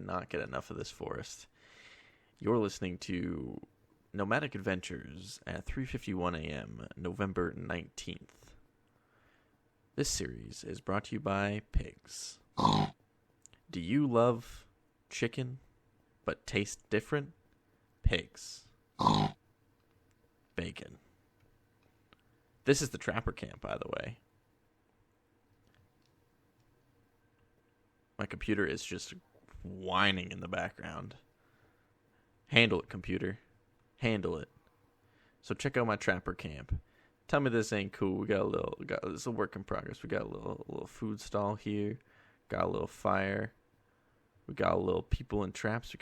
cannot get enough of this forest. You're listening to Nomadic Adventures at 3:51 a.m., November 19th. This series is brought to you by pigs. Do you love chicken, but taste different? Pigs. Bacon. This is the Trapper Camp, by the way. My computer is just whining in the background. Handle it, computer. Handle it. So check out my Trapper Camp. Tell me this ain't cool. It's a work in progress. We got a little food stall here. Got a little fire. We got a little people in traps. We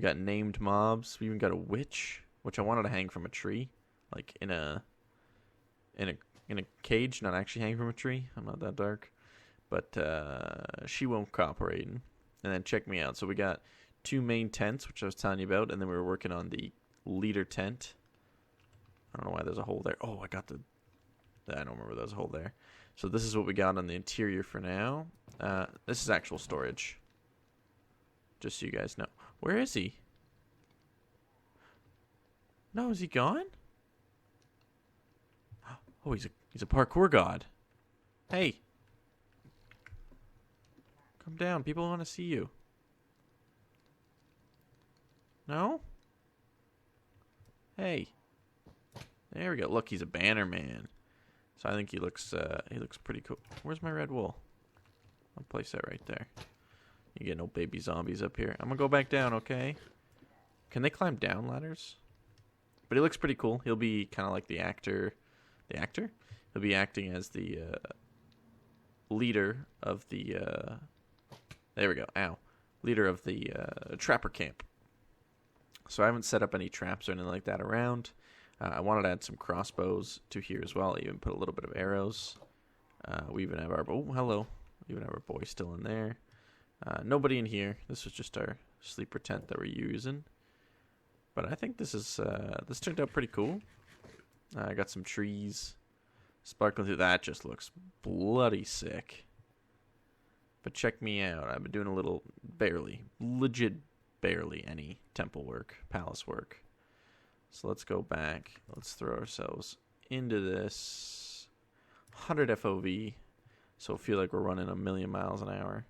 got named mobs. We even got a witch, which I wanted to hang from a tree, like in a cage, not actually hang from a tree. I'm not that dark, but she won't cooperate. And then check me out. So we got 2 main tents, which I was telling you about, and then we were working on the leader tent. I don't know why there's a hole there. Oh, I don't remember there's a hole there. So this is what we got on the interior for now. This is actual storage. Just so you guys know. Where is he? No, is he gone? Oh, he's a parkour god. Hey. Come down. People want to see you. No? Hey. There we go. Look, he's a banner man. So I think he looks pretty cool. Where's my red wool? I'll place that right there. You get no baby zombies up here. I'm gonna go back down, okay? Can they climb down ladders? But he looks pretty cool. He'll be kind of like the actor. The actor? He'll be acting as the leader of the... there we go. Ow. Leader of the Trapper Camp. So I haven't set up any traps or anything like that around. I wanted to add some crossbows to here as well. I even put a little bit of arrows. We even have our... Oh, hello. We even have our boy still in there. Nobody in here. This was just our sleeper tent that we're using. But I think this turned out pretty cool. I got some trees sparkling through. That just looks bloody sick. But check me out. I've been doing a little barely any temple work, palace work. So let's go back. Let's throw ourselves into this 100 FOV. So feel like we're running 1,000,000 miles an hour.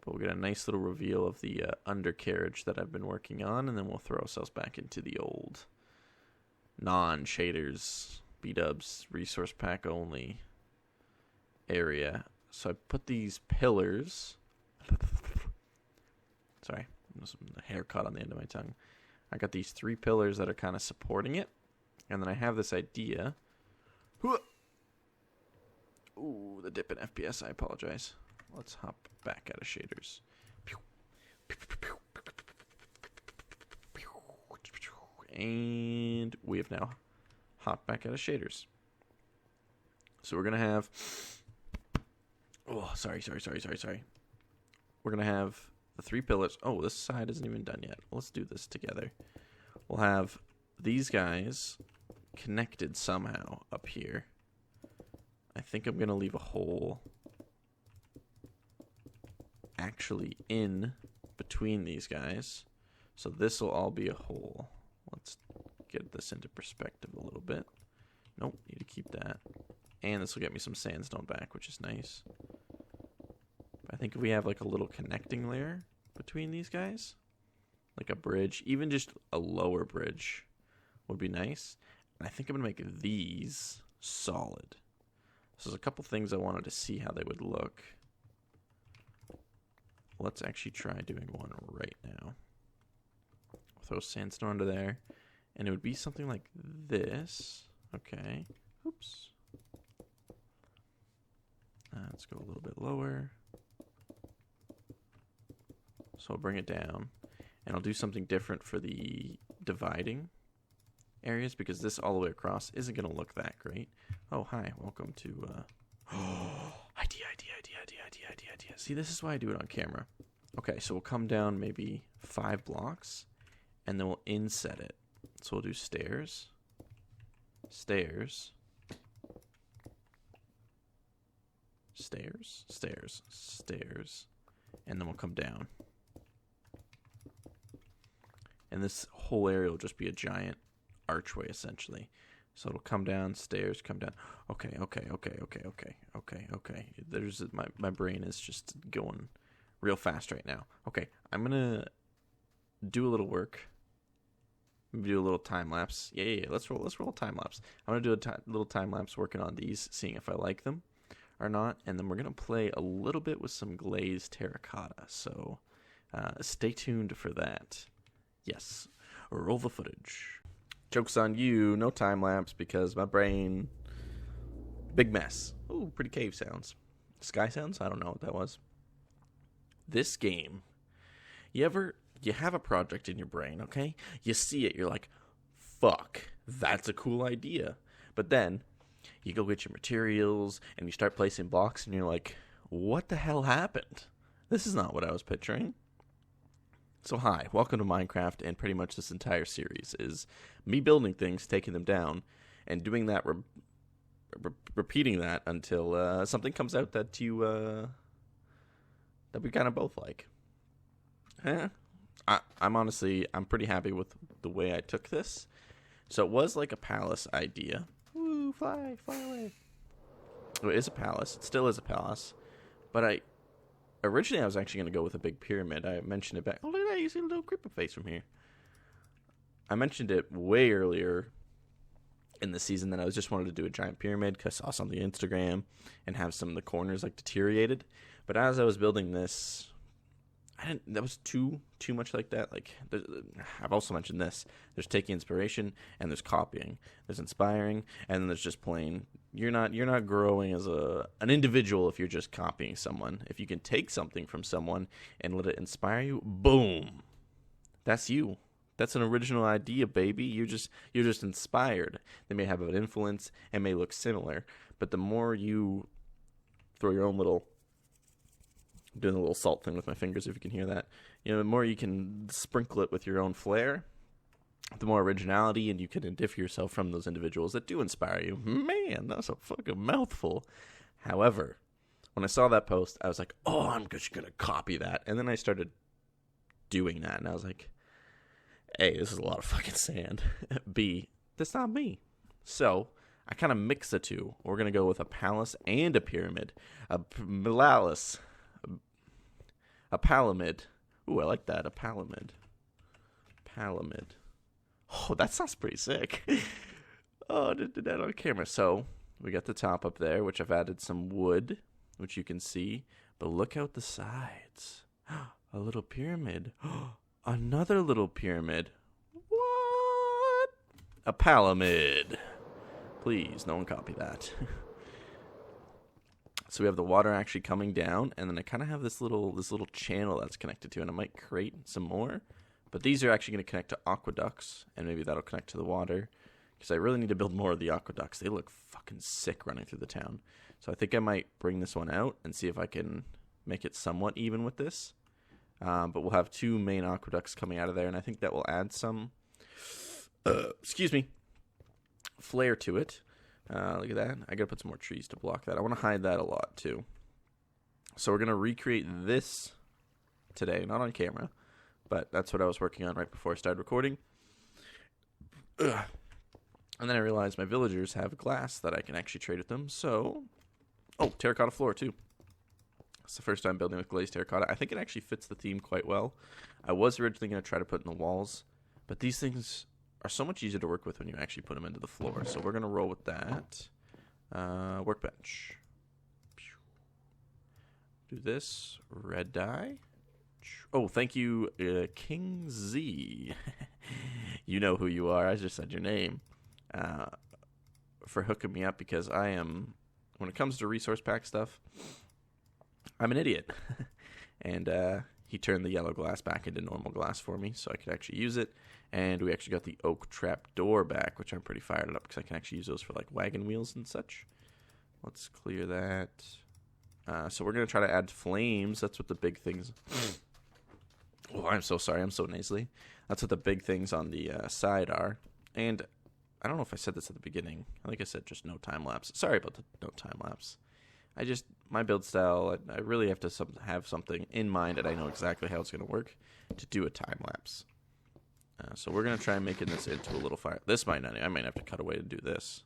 But we'll get a nice little reveal of the undercarriage that I've been working on, and then we'll throw ourselves back into the old non-shaders, B-dubs, resource pack only area. So I put these pillars. Sorry, there's a hair caught on the end of my tongue. I got these 3 pillars that are kind of supporting it, and then I have this idea. Ooh, the dip in FPS. I apologize. Let's hop back out of shaders. And we have now hopped back out of shaders. So we're going to have... Oh, sorry. We're going to have the 3 pillars. Oh, this side isn't even done yet. Let's do this together. We'll have these guys connected somehow up here. I think I'm going to leave a hole actually in between these guys. So this will all be a hole. Let's get this into perspective a little bit. Nope, need to keep that. And this will get me some sandstone back, which is nice. I think if we have like a little connecting layer between these guys, like a bridge, even just a lower bridge would be nice. And I think I'm going to make these solid. So there's a couple things I wanted to see how they would look. Let's actually try doing one right now. Throw sandstone under there. And it would be something like this. Okay. Oops. Let's go a little bit lower. So I'll bring it down. And I'll do something different for the dividing areas, because this all the way across isn't going to look that great. Oh, hi. Welcome to... idea. See, this is why I do it on camera. Okay, so we'll come down maybe 5 blocks, and then we'll inset it. So we'll do stairs. stairs, stairs, stairs, and then we'll come down. And this whole area will just be a giant archway, essentially. So it'll come down, stairs, come down. Okay. There's my brain is just going real fast right now. Okay, I'm gonna do a little work. Do a little time lapse. Yeah. Let's roll a time lapse. I'm gonna do a little time lapse working on these, seeing if I like them or not, and then we're gonna play a little bit with some glazed terracotta. So stay tuned for that. Yes, roll the footage. Joke's on you, no time lapse because my brain, big mess. Ooh, pretty cave sounds. Sky sounds? I don't know what that was. This game, you have a project in your brain, okay? You see it, you're like, fuck, that's a cool idea. But then you go get your materials and you start placing blocks and you're like, what the hell happened? This is not what I was picturing. So hi, welcome to Minecraft, and pretty much this entire series is me building things, taking them down, and doing that, repeating that until something comes out that that we kind of both like. I'm pretty happy with the way I took this. So it was like a palace idea. Woo, fly away. It is a palace. It still is a palace. But originally I was actually going to go with a big pyramid. I mentioned it back. Oh, look at that. You see a little creeper face from here. I mentioned it way earlier in the season that I just wanted to do a giant pyramid because I saw something on Instagram and have some of the corners like deteriorated. But as I was building this, that was too much like that. Like, I've also mentioned this. There's taking inspiration and there's copying. There's inspiring and then there's just plain. You're not growing as an individual if you're just copying someone. If you can take something from someone and let it inspire you, boom, that's you. That's an original idea, baby. You're just inspired. They may have an influence and may look similar, but the more you throw your own little. I'm doing a little salt thing with my fingers, if you can hear that. The more you can sprinkle it with your own flair, the more originality, and you can differ yourself from those individuals that do inspire you. Man, that's a fucking mouthful. However, when I saw that post, I was like, oh, I'm just going to copy that. And then I started doing that, and I was like, A, this is a lot of fucking sand. B, that's not me. So I kind of mix the two. We're going to go with a palace and a pyramid. A palamid. Ooh, I like that. A palamid. Oh, that sounds pretty sick. Oh, I did that on camera. So we got the top up there, which I've added some wood, which you can see. But look out the sides. A little pyramid. Another little pyramid. What? A palamid. Please, no one copy that. So we have the water actually coming down, and then I kind of have this little channel that's connected to, and I might create some more. But these are actually going to connect to aqueducts, and maybe that'll connect to the water, because I really need to build more of the aqueducts. They look fucking sick running through the town. So I think I might bring this one out and see if I can make it somewhat even with this. But we'll have two main aqueducts coming out of there, and I think that will add some, flair to it. Look at that. I gotta put some more trees to block that. I want to hide that a lot too. So we're gonna recreate this today, not on camera, but that's what I was working on right before I started recording. And then I realized my villagers have glass that I can actually trade with them. So, terracotta floor too. It's the first time building with glazed terracotta. I think it actually fits the theme quite well. I was originally gonna try to put in the walls, but these things are so much easier to work with when you actually put them into the floor. So we're going to roll with that. Workbench. Do this. Red dye. Oh, thank you, King Z. You know who you are. I just said your name. For hooking me up, because I am, when it comes to resource pack stuff, I'm an idiot. And he turned the yellow glass back into normal glass for me so I could actually use it. And we actually got the oak trap door back, which I'm pretty fired up because I can actually use those for like wagon wheels and such. Let's clear that. So we're going to try to add flames. That's what the big things... Oh, I'm so sorry. I'm so nasally. That's what the big things on the side are. And I don't know if I said this at the beginning. I think I said just no time lapse. Sorry about the no time lapse. my build style, I really have to have something in mind that I know exactly how it's going to work to do a time lapse. So we're going to try making this into a little fire. This might not, I might have to cut away to do this.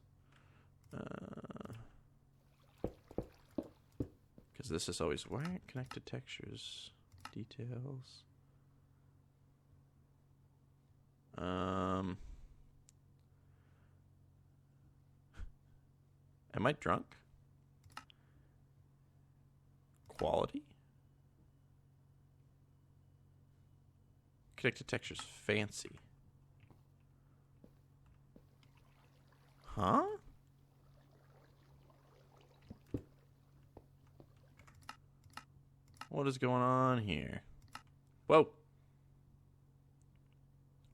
Because this is always, why aren't connected textures, details? Am I drunk? Quality? Connected textures, fancy. Huh? What is going on here? Whoa.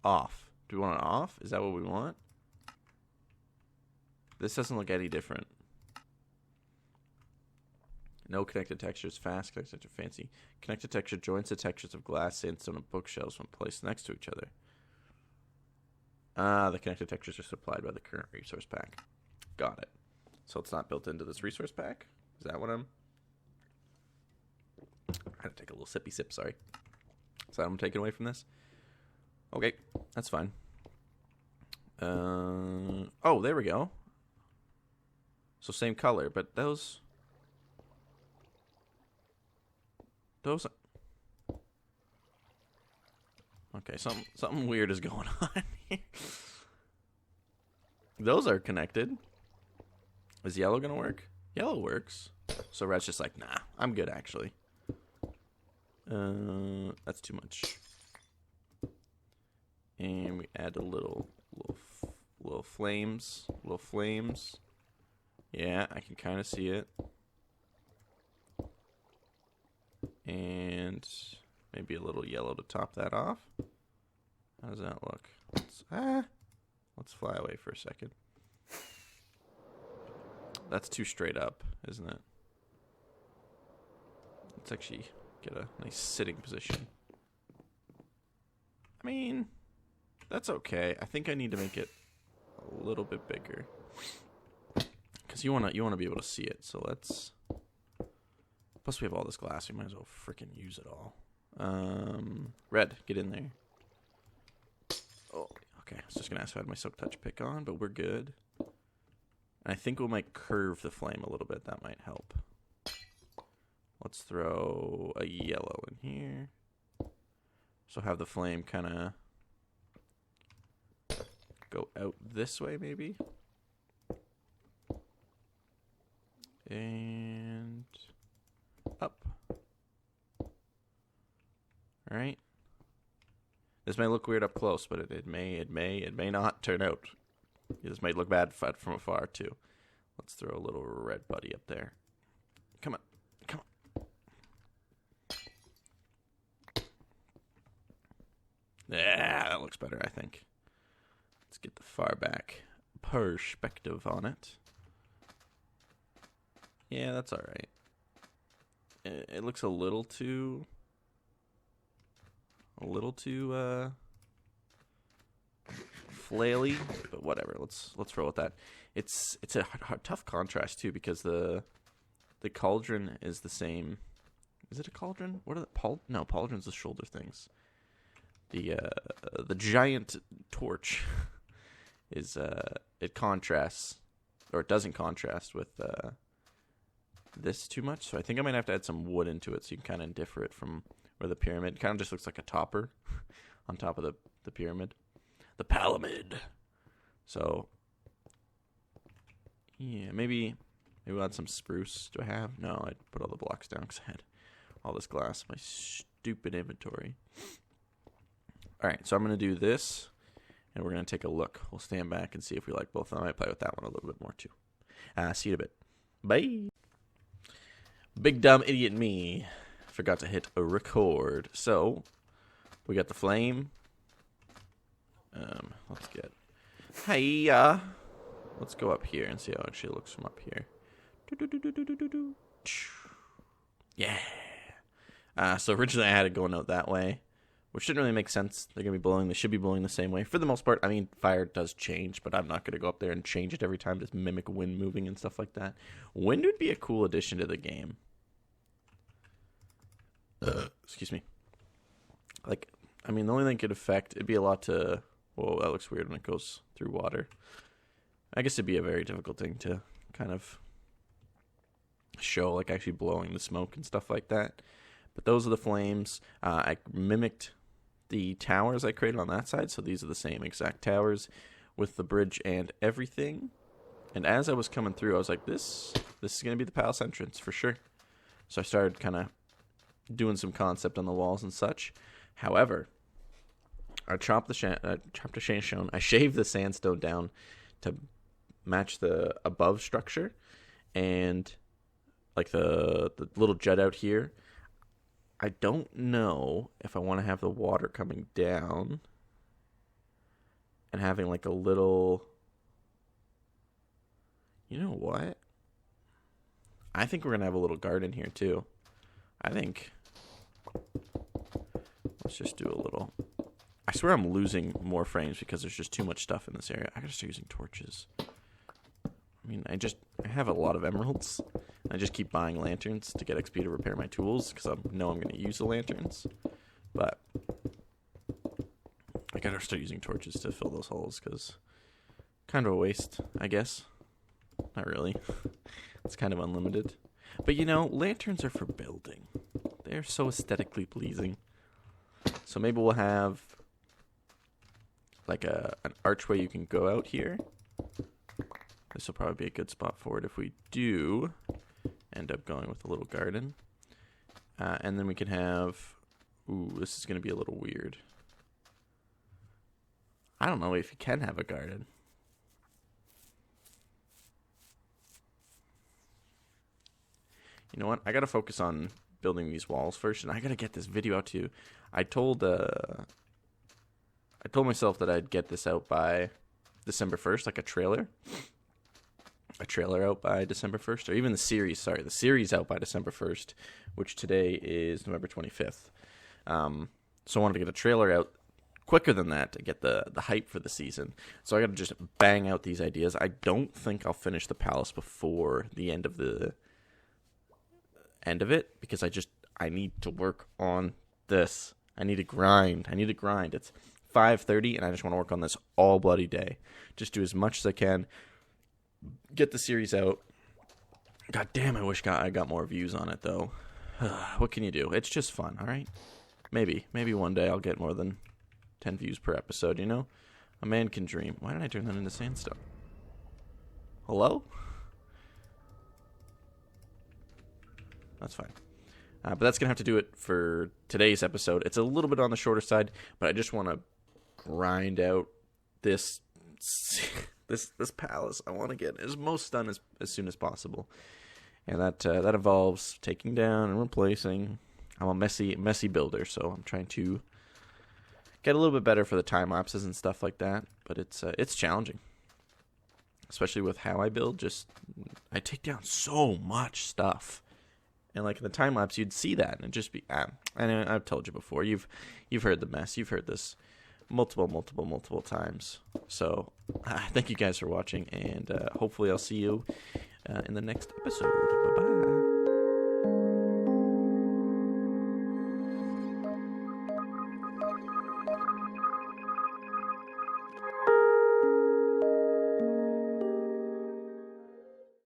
Off. Do we want it off? Is that what we want? This doesn't look any different. No connected textures, fast, connected texture, fancy. Connected texture joins the textures of glass, sandstone, and bookshelves when placed next to each other. The connected textures are supplied by the current resource pack. Got it. So it's not built into this resource pack? Is that what I'm... I had to take a little sippy sip, sorry. Is that what I'm taking away from this? Okay, that's fine. Oh, there we go. So same color, but those... Okay, something weird is going on here. Those are connected. Is yellow gonna work? Yellow works. So red's just like, nah, I'm good actually. That's too much. And we add a little flames. Little flames. Yeah, I can kind of see it. And maybe a little yellow to top that off. How does that look? Let's fly away for a second. That's too straight up, isn't it? Let's actually get a nice sitting position. I mean, that's okay. I think I need to make it a little bit bigger. Because you wanna be able to see it, so let's... Plus we have all this glass, we might as well freaking use it all. Red, get in there. Oh, okay. I was just gonna ask if I had my silk touch pick on, but we're good. And I think we might curve the flame a little bit. That might help. Let's throw a yellow in here. So have the flame kind of go out this way, maybe. And up. All right. This may look weird up close, but it may not turn out. This might look bad from afar too. Let's throw a little red buddy up there. Come on, come on. Yeah, that looks better, I think. Let's get the far back perspective on it. Yeah, that's all right. It looks a little too flaily, but whatever. Let's roll with that. It's a tough contrast too, because the cauldron is the same. Is it a cauldron? What are the no, pauldron's the shoulder things. The giant torch is it contrasts, or it doesn't contrast with this too much. So I think I might have to add some wood into it so you can kind of differ it from where the pyramid kind of just looks like a topper on top of the pyramid. The palamid. So, yeah, maybe we'll add some spruce. Do I have? No, I put all the blocks down because I had all this glass in my stupid inventory. All right, so I'm going to do this, and we're going to take a look. We'll stand back and see if we like both. I might play with that one a little bit more, too. See you in a bit. Bye. Big dumb idiot me. Forgot to hit a record. So, we got the flame. Let's get... Hey, let's go up here and see how it actually looks from up here. Yeah. So originally I had it going out that way, which didn't really make sense. They're going to be blowing, they should be blowing the same way. For the most part, I mean, fire does change, but I'm not going to go up there and change it every time to mimic wind moving and stuff like that. Wind would be a cool addition to the game. Excuse me. Like, I mean, the only thing it could affect, it'd be a lot to, whoa, that looks weird when it goes through water. I guess it'd be a very difficult thing to kind of show, like actually blowing the smoke and stuff like that. But those are the flames. I mimicked the towers I created on that side, so these are the same exact towers with the bridge and everything. And as I was coming through, I was like, this is going to be the palace entrance for sure. So I started kind of doing some concept on the walls and such. However, I chopped the sandstone. I shaved the sandstone down to match the above structure, and like the little jut out here. I don't know if I want to have the water coming down and having like a little, you know what? I think we're going to have a little garden here too. I think, let's just do a little, I swear I'm losing more frames because there's just too much stuff in this area. I got to start using torches. I mean, I have a lot of emeralds. I just keep buying lanterns to get XP to repair my tools because I know I'm going to use the lanterns. But I got to start using torches to fill those holes because kind of a waste, I guess. Not really. It's kind of unlimited. But you know, lanterns are for building. They're so aesthetically pleasing. So maybe we'll have like an archway you can go out here. This will probably be a good spot for it if we do end up going with a little garden. And then we can have, ooh, this is going to be a little weird. I don't know if you can have a garden. You know what? I got to focus on building these walls first, and I got to get this video out to you. I told myself that I'd get this out by December 1st, like a trailer out by December 1st, or even the series out by December 1st, which today is November 25th. So I wanted to get a trailer out quicker than that to get the hype for the season. So I got to just bang out these ideas. I don't think I'll finish the palace before the end of it because I need to work on this. I need to grind. It's 5:30 and I just want to work on this all bloody day. Just do as much as I can. Get the series out. God damn, I wish I got more views on it though. What can you do? It's just fun, all right? Maybe one day I'll get more than 10 views per episode, you know? A man can dream. Why did I turn that into sandstone? Hello? That's fine. But that's going to have to do it for today's episode. It's a little bit on the shorter side, but I just want to grind out this palace. I want to get as most done as soon as possible. And that involves taking down and replacing. I'm a messy builder, so I'm trying to get a little bit better for the time lapses and stuff like that. But it's challenging, especially with how I build. I take down so much stuff. And like in the time lapse, you'd see that, and it'd just be. And I've told you before. You've heard the mess. You've heard this multiple times. So thank you guys for watching, and hopefully I'll see you in the next episode. Bye bye.